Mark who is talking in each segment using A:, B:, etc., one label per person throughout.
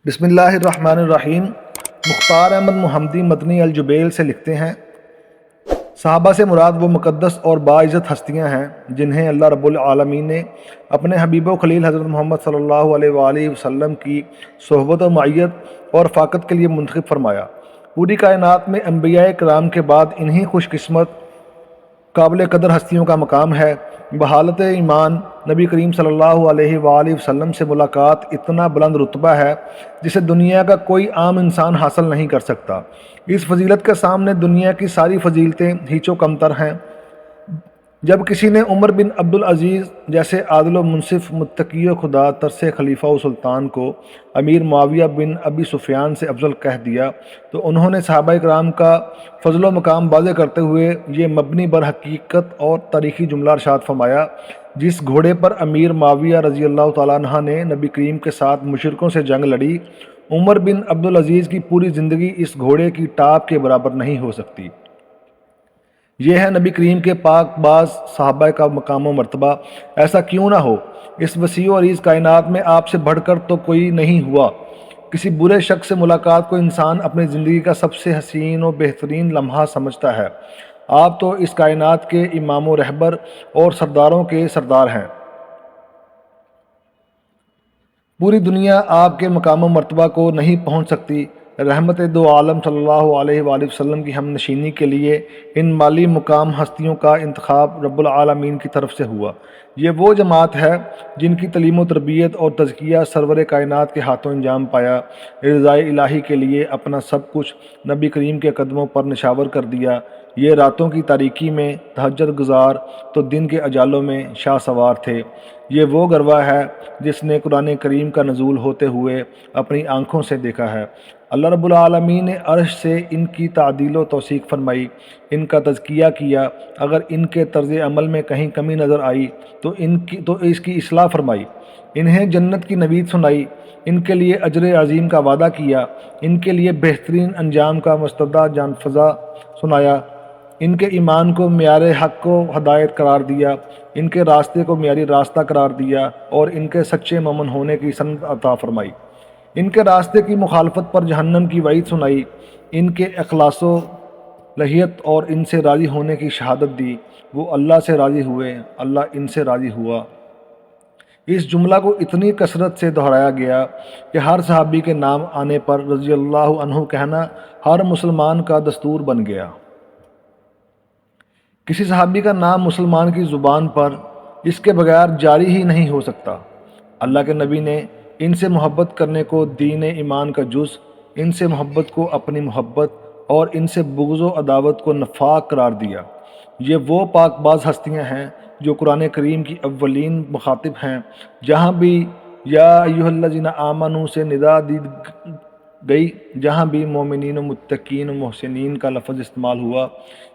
A: بسم اللہ الرحمن الرحیم۔ مختار احمد محمدی مدنی الجبیل سے لکھتے ہیں، صحابہ سے مراد وہ مقدس اور باعزت ہستیاں ہیں جنہیں اللہ رب العالمین نے اپنے حبیب و خلیل حضرت محمد صلی اللہ علیہ وآلہ وسلم کی صحبت و معیت اور رفاقت کے لیے منتخب فرمایا۔ پوری کائنات میں انبیاء کرام کے بعد انہی خوش قسمت قابل قدر ہستیوں کا مقام ہے۔ بحالت ایمان نبی کریم صلی اللہ علیہ وآلہ وسلم سے ملاقات اتنا بلند رتبہ ہے جسے دنیا کا کوئی عام انسان حاصل نہیں کر سکتا۔ اس فضیلت کے سامنے دنیا کی ساری فضیلتیں ہیچ و کمتر ہیں۔ جب کسی نے عمر بن عبدالعزیز جیسے عادل و منصف متقی و خدا ترس خلیفہ و سلطان کو امیر معاویہ بن ابی سفیان سے افضل کہہ دیا تو انہوں نے صحابہ کرام کا فضل و مقام واضح کرتے ہوئے یہ مبنی بر حقیقت اور تاریخی جملہ ارشاد فرمایا، جس گھوڑے پر امیر معاویہ رضی اللہ تعالیٰ عنہ نے نبی کریم کے ساتھ مشرکوں سے جنگ لڑی، عمر بن عبدالعزیز کی پوری زندگی اس گھوڑے کی ٹاپ کے برابر نہیں ہو سکتی۔ یہ ہے نبی کریم کے پاک باز صحابہ کا مقام و مرتبہ۔ ایسا کیوں نہ ہو، اس وسیع و عریض کائنات میں آپ سے بڑھ کر تو کوئی نہیں ہوا۔ کسی برے شخص سے ملاقات کو انسان اپنی زندگی کا سب سے حسین و بہترین لمحہ سمجھتا ہے۔ آپ تو اس کائنات کے امام و رہبر اور سرداروں کے سردار ہیں۔ پوری دنیا آپ کے مقام و مرتبہ کو نہیں پہنچ سکتی۔ رحمت دو عالم صلی اللہ علیہ وآلہ وسلم کی ہم نشینی کے لیے ان مالی مقام ہستیوں کا انتخاب رب العالمین کی طرف سے ہوا۔ یہ وہ جماعت ہے جن کی تعلیم و تربیت اور تزکیہ سرور کائنات کے ہاتھوں انجام پایا، رضائے الہی کے لیے اپنا سب کچھ نبی کریم کے قدموں پر نشاور کر دیا۔ یہ راتوں کی تاریکی میں تہجد گزار تو دن کے اجالوں میں شاہ سوار تھے۔ یہ وہ گروہ ہے جس نے قرآن کریم کا نزول ہوتے ہوئے اپنی آنکھوں سے دیکھا ہے۔ اللہ رب العالمین نے عرش سے ان کی تعدیل و توثیق فرمائی، ان کا تزکیہ کیا۔ اگر ان کے طرز عمل میں کہیں کمی نظر آئی تو اس کی اصلاح فرمائی، انہیں جنت کی نوید سنائی، ان کے لیے اجر عظیم کا وعدہ کیا، ان کے لیے بہترین انجام کا مستعد جان فضا سنایا، ان کے ایمان کو معیار حق کو ہدایت قرار دیا، ان کے راستے کو معیاری راستہ قرار دیا اور ان کے سچے مومن ہونے کی سند عطا فرمائی، ان کے راستے کی مخالفت پر جہنم کی وعید سنائی، ان کے اخلاص و لحیت اور ان سے راضی ہونے کی شہادت دی۔ وہ اللہ سے راضی ہوئے، اللہ ان سے راضی ہوا۔ اس جملہ کو اتنی کثرت سے دہرایا گیا کہ ہر صحابی کے نام آنے پر رضی اللہ عنہ کہنا ہر مسلمان کا دستور بن گیا۔ کسی صحابی کا نام مسلمان کی زبان پر اس کے بغیر جاری ہی نہیں ہو سکتا۔ اللہ کے نبی نے ان سے محبت کرنے کو دین ایمان کا جز، ان سے محبت کو اپنی محبت اور ان سے بغض و عداوت کو نفاق قرار دیا۔ یہ وہ پاک باز ہستیاں ہیں جو قرآن کریم کی اولین مخاطب ہیں۔ جہاں بھی یا ایھا الذین آمنوا سے ندا دی گئی، جہاں بھی مومنین و متقین و محسنین کا لفظ استعمال ہوا،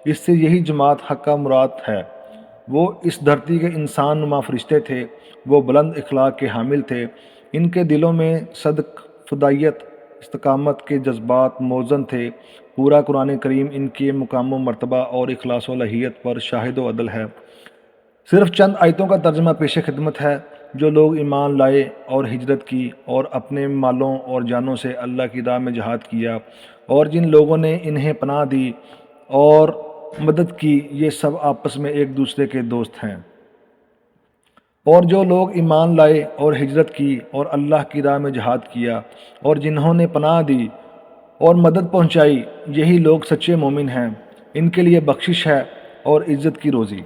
A: اس سے یہی جماعت حقہ مراد ہے۔ وہ اس دھرتی کے انسان نما فرشتے تھے، وہ بلند اخلاق کے حامل تھے، ان کے دلوں میں صدق، فدائیت، استقامت کے جذبات موزن تھے۔ پورا قرآن کریم ان کے مقام و مرتبہ اور اخلاص و لحیت پر شاہد و عدل ہے۔ صرف چند آیتوں کا ترجمہ پیش خدمت ہے۔ جو لوگ ایمان لائے اور ہجرت کی اور اپنے مالوں اور جانوں سے اللہ کی راہ میں جہاد کیا، اور جن لوگوں نے انہیں پناہ دی اور مدد کی، یہ سب آپس میں ایک دوسرے کے دوست ہیں۔ اور جو لوگ ایمان لائے اور ہجرت کی اور اللہ کی راہ میں جہاد کیا اور جنہوں نے پناہ دی اور مدد پہنچائی، یہی لوگ سچے مومن ہیں، ان کے لیے بخشش ہے اور عزت کی روزی۔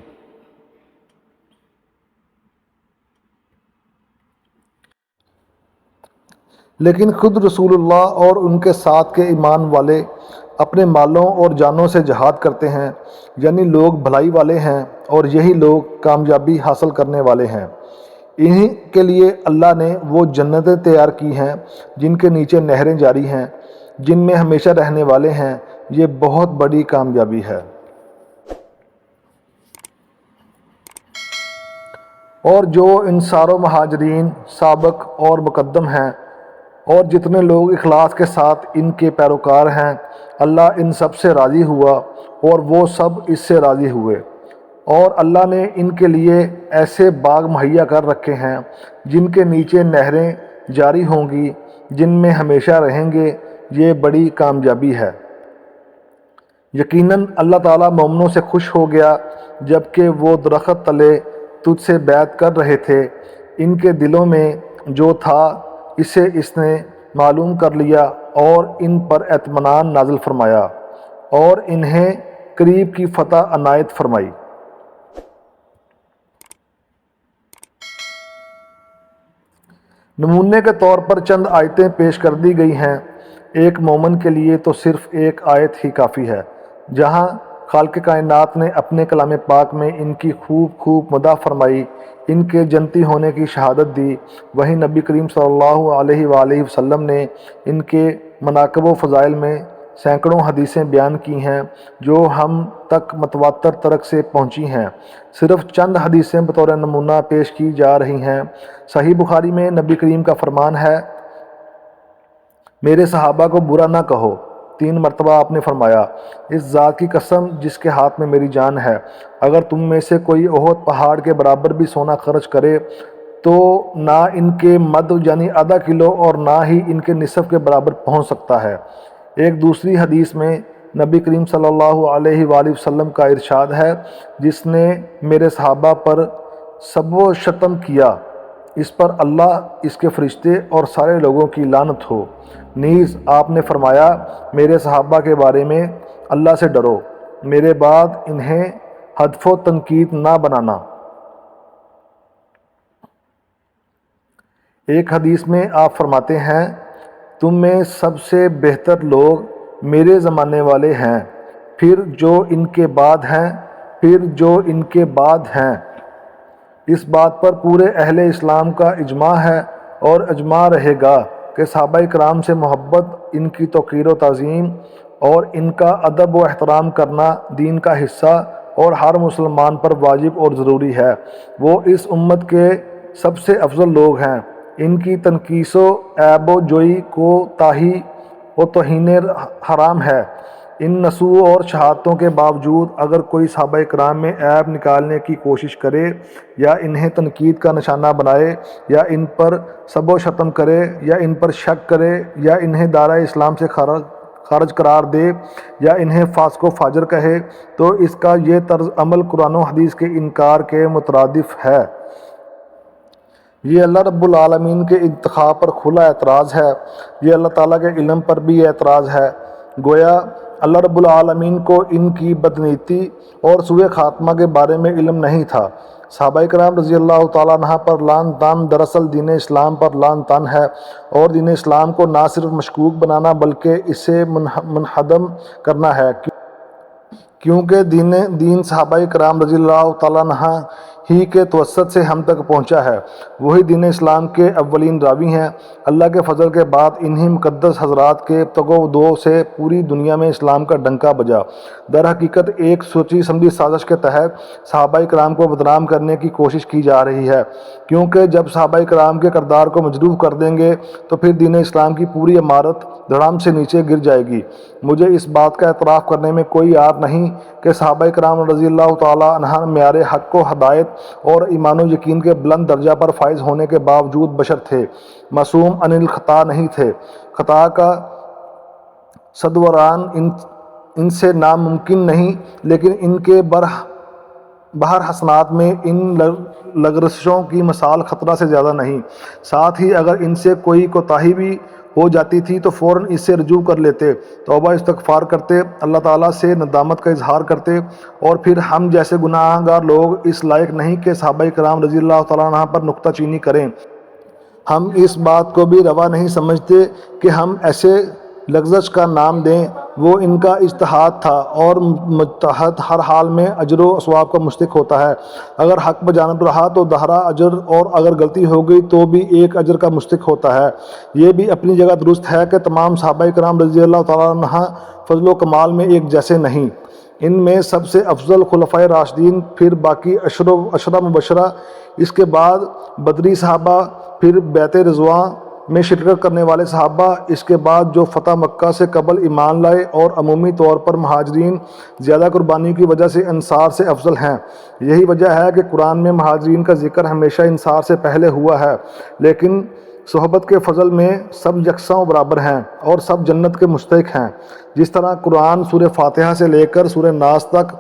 A: لیکن خود رسول اللہ اور ان کے ساتھ کے ایمان والے اپنے مالوں اور جانوں سے جہاد کرتے ہیں، یعنی لوگ بھلائی والے ہیں اور یہی لوگ کامیابی حاصل کرنے والے ہیں۔ انہی کے لیے اللہ نے وہ جنتیں تیار کی ہیں جن کے نیچے نہریں جاری ہیں، جن میں ہمیشہ رہنے والے ہیں۔ یہ بہت بڑی کامیابی ہے۔ اور جو انصار و مہاجرین سابق اور مقدم ہیں اور جتنے لوگ اخلاص کے ساتھ ان کے پیروکار ہیں، اللہ ان سب سے راضی ہوا اور وہ سب اس سے راضی ہوئے۔ اور اللہ نے ان کے لیے ایسے باغ مہیا کر رکھے ہیں جن کے نیچے نہریں جاری ہوں گی، جن میں ہمیشہ رہیں گے، یہ بڑی کامیابی ہے۔ یقیناً اللہ تعالیٰ مومنوں سے خوش ہو گیا جب کہ وہ درخت تلے تجھ سے بیعت کر رہے تھے۔ ان کے دلوں میں جو تھا اسے اس نے معلوم کر لیا اور ان پر اطمینان نازل فرمایا اور انہیں قریب کی فتح عنایت فرمائی۔ نمونے کے طور پر چند آیتیں پیش کر دی گئی ہیں۔ ایک مومن کے لیے تو صرف ایک آیت ہی کافی ہے۔ جہاں خالق کائنات نے اپنے کلام پاک میں ان کی خوب مدح فرمائی، ان کے جنتی ہونے کی شہادت دی، وہیں نبی کریم صلی اللہ علیہ وآلہ وسلم نے ان کے مناقب و فضائل میں سینکڑوں حدیثیں بیان کی ہیں جو ہم تک متواتر طرق سے پہنچی ہیں۔ صرف چند حدیثیں بطور نمونہ پیش کی جا رہی ہیں۔ صحیح بخاری میں نبی کریم کا فرمان ہے، میرے صحابہ کو برا نہ کہو۔ 3 مرتبہ آپ نے فرمایا، اس ذات کی قسم جس کے ہاتھ میں میری جان ہے، اگر تم میں سے کوئی احد پہاڑ کے برابر بھی سونا خرچ کرے تو نہ ان کے مد یعنی آدھا کلو اور نہ ہی ان کے نصف کے برابر پہنچ سکتا ہے۔ ایک دوسری حدیث میں نبی کریم صلی اللہ علیہ وآلہ وسلم کا ارشاد ہے، جس نے میرے صحابہ پر سب و شتم کیا، اس پر اللہ، اس کے فرشتے اور سارے لوگوں کی لعنت ہو۔ نیز آپ نے فرمایا، میرے صحابہ کے بارے میں اللہ سے ڈرو، میرے بعد انہیں ہدف و تنقید نہ بنانا۔ ایک حدیث میں آپ فرماتے ہیں، تم میں سب سے بہتر لوگ میرے زمانے والے ہیں، پھر جو ان کے بعد ہیں، پھر جو ان کے بعد ہیں۔ اس بات پر پورے اہل اسلام کا اجماع ہے اور اجماع رہے گا کہ صحابہ کرام سے محبت، ان کی توقیر و تعظیم اور ان کا ادب و احترام کرنا دین کا حصہ اور ہر مسلمان پر واجب اور ضروری ہے۔ وہ اس امت کے سب سے افضل لوگ ہیں۔ ان کی تنقیص و عیب و جوئی کو تاہی و توہین حرام ہے۔ ان نسوء اور شہادتوں کے باوجود اگر کوئی صحابہ کرام میں عیب نکالنے کی کوشش کرے یا انہیں تنقید کا نشانہ بنائے یا ان پر سب و شتم کرے یا ان پر شک کرے یا انہیں دائرہ اسلام سے خارج قرار دے یا انہیں فاسق و فاجر کہے تو اس کا یہ طرز عمل قرآن و حدیث کے انکار کے مترادف ہے۔ یہ اللہ رب العالمین کے انتخاب پر کھلا اعتراض ہے۔ یہ اللہ تعالیٰ کے علم پر بھی اعتراض ہے۔ گویا اللہ رب العالمین کو ان کی بدنیتی اور سوء خاتمہ کے بارے میں علم نہیں تھا۔ صحابہ کرام رضی اللہ تعالیٰ عنہ پر لعن تان دراصل دین اسلام پر لعن تان ہے، اور دین اسلام کو نہ صرف مشکوک بنانا بلکہ اسے منہدم کرنا ہے، کیونکہ دین صحابہ کرام رضی اللہ تعالیٰ عنہ ہی کے توسط سے ہم تک پہنچا ہے۔ وہی دین اسلام کے اولین راوی ہیں۔ اللہ کے فضل کے بعد انہی مقدس حضرات کے تگ و دو سے پوری دنیا میں اسلام کا ڈنکا بجا۔ در حقیقت ایک سوچی سمجھی سازش کے تحت صحابہ کرام کو بدنام کرنے کی کوشش کی جا رہی ہے، کیونکہ جب صحابہ کرام کے کردار کو مجروح کر دیں گے تو پھر دین اسلام کی پوری عمارت دھڑام سے نیچے گر جائے گی۔ مجھے اس بات کا اعتراف کرنے میں کوئی عار نہیں کہ صحابہ کرام رضی اللہ تعالیٰ عنہ معیار حق و ہدایت اور ایمان و یقین کے بلند درجہ پر فائز ہونے کے باوجود بشر تھے، معصوم عن الخطا نہیں تھے۔ خطا کا صدوران ان سے ناممکن نہیں، لیکن ان کے بہر حسنات میں ان لغزشوں کی مثال خطرہ سے زیادہ نہیں۔ ساتھ ہی اگر ان سے کوئی کوتاہی بھی ہو جاتی تھی تو فوراً اس سے رجوع کر لیتے، توبہ استغفار کرتے، اللہ تعالیٰ سے ندامت کا اظہار کرتے، اور پھر ہم جیسے گناہ گار لوگ اس لائق نہیں کہ صحابہ کرام رضی اللہ تعالیٰ عنہ پر نکتہ چینی کریں۔ ہم اس بات کو بھی روا نہیں سمجھتے کہ ہم ایسے لغزش کا نام دیں۔ وہ ان کا اجتہاد تھا، اور مجتہد ہر حال میں اجر و ثواب کا مستحق ہوتا ہے۔ اگر حق بجانب رہا تو دہرا اجر، اور اگر غلطی ہو گئی تو بھی ایک اجر کا مستحق ہوتا ہے۔ یہ بھی اپنی جگہ درست ہے کہ تمام صحابہ کرام رضی اللہ تعالیٰ عنہ فضل و کمال میں ایک جیسے نہیں۔ ان میں سب سے افضل خلفائے راشدین، پھر باقی عشرہ مبشرہ، اس کے بعد بدری صحابہ، پھر بیعت رضوان میں شرکت کرنے والے صحابہ، اس کے بعد جو فتح مکہ سے قبل ایمان لائے، اور عمومی طور پر مہاجرین زیادہ قربانی کی وجہ سے انصار سے افضل ہیں۔ یہی وجہ ہے کہ قرآن میں مہاجرین کا ذکر ہمیشہ انصار سے پہلے ہوا ہے، لیکن صحبت کے فضل میں سب یکساں و برابر ہیں اور سب جنت کے مستحق ہیں۔ جس طرح قرآن سورہ فاتحہ سے لے کر سورہ ناس تک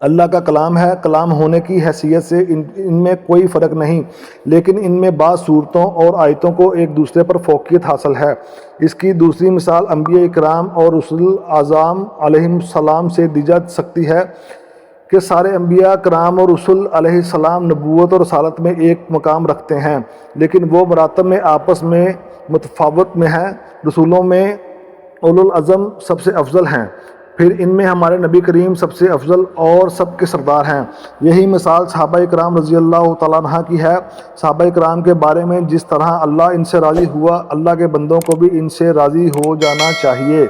A: اللہ کا کلام ہے، کلام ہونے کی حیثیت سے ان میں کوئی فرق نہیں، لیکن ان میں بعض صورتوں اور آیتوں کو ایک دوسرے پر فوقیت حاصل ہے۔ اس کی دوسری مثال انبیاء اکرام اور رسول اعظام علیہم السلام سے دی جا سکتی ہے کہ سارے انبیاء کرام اور رسول علیہ السلام نبوت اور رسالت میں ایک مقام رکھتے ہیں، لیکن وہ مراتب میں آپس میں متفاوت میں ہیں۔ رسولوں میں اولو العزم سب سے افضل ہیں، پھر ان میں ہمارے نبی کریم سب سے افضل اور سب کے سردار ہیں۔ یہی مثال صحابہ کرام رضی اللہ تعالیٰ عنہ کی ہے۔ صحابہ کرام کے بارے میں جس طرح اللہ ان سے راضی ہوا، اللہ کے بندوں کو بھی ان سے راضی ہو جانا چاہیے۔